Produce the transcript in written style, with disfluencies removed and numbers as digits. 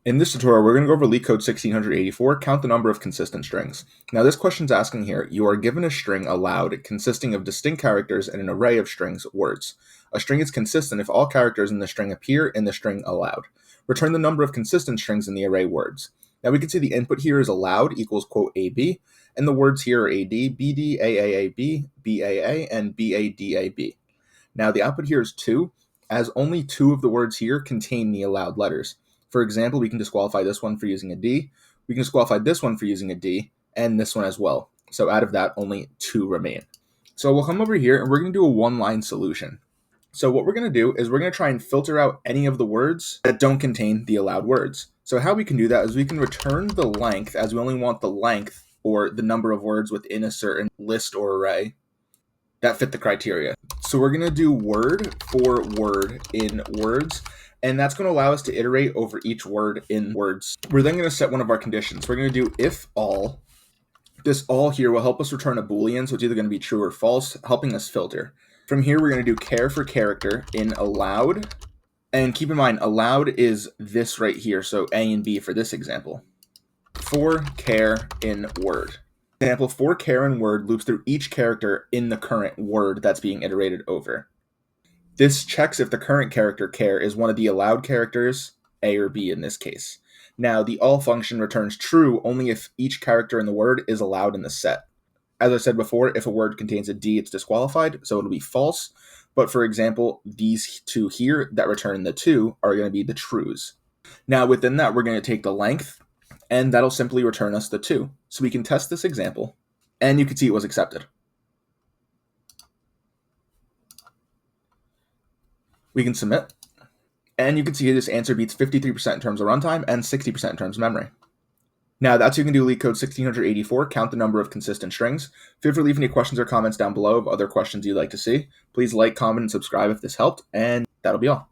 In this tutorial, we're going to go over LeetCode 1684, count the number of consistent strings. Now this question's asking here, you are given a string aloud consisting of distinct characters and an array of strings, words. A string is consistent if all characters in the string appear in the string aloud. Return the number of consistent strings in the array words. Now we can see the input here is aloud equals quote AB, and the words here are AD, BD, AAAB, BAA, and BADAB. Now the output here is 2, as only 2 of the words here contain the allowed letters. For example, we can disqualify this one for using a D, we can disqualify this one for using a D, and this one as well. So out of that, only 2 remain. So we'll come over here and we're going to do a one-line solution. So what we're going to do is we're going to try and filter out any of the words that don't contain the allowed words. So how we can do that is we can return the length, as we only want the length or the number of words within a certain list or array that fit the criteria. So we're going to do word for word in words, and that's going to allow us to iterate over each word in words. We're then going to set one of our conditions. We're going to do if all. This all here will help us return a Boolean, so it's either going to be true or false, helping us filter. From here, we're going to do care for character in allowed. And keep in mind, allowed is this right here, so A and B for this example. For care in word. Example, for care in word loops through each character in the current word that's being iterated over. This checks if the current character care is one of the allowed characters, A or B in this case. Now, the all function returns true only if each character in the word is allowed in the set. As I said before, if a word contains a D, it's disqualified, so it'll be false. But for example, these two here that return the 2 are going to be the trues. Now, within that, we're going to take the length, and that'll simply return us the 2. So we can test this example, and you can see it was accepted. We can submit, and you can see this answer beats 53% in terms of runtime and 60% in terms of memory. Now that's how you can do LeetCode 1684, count the number of consistent strings. Feel free to leave any questions or comments down below of other questions you'd like to see. Please like, comment, and subscribe if this helped, and that'll be all.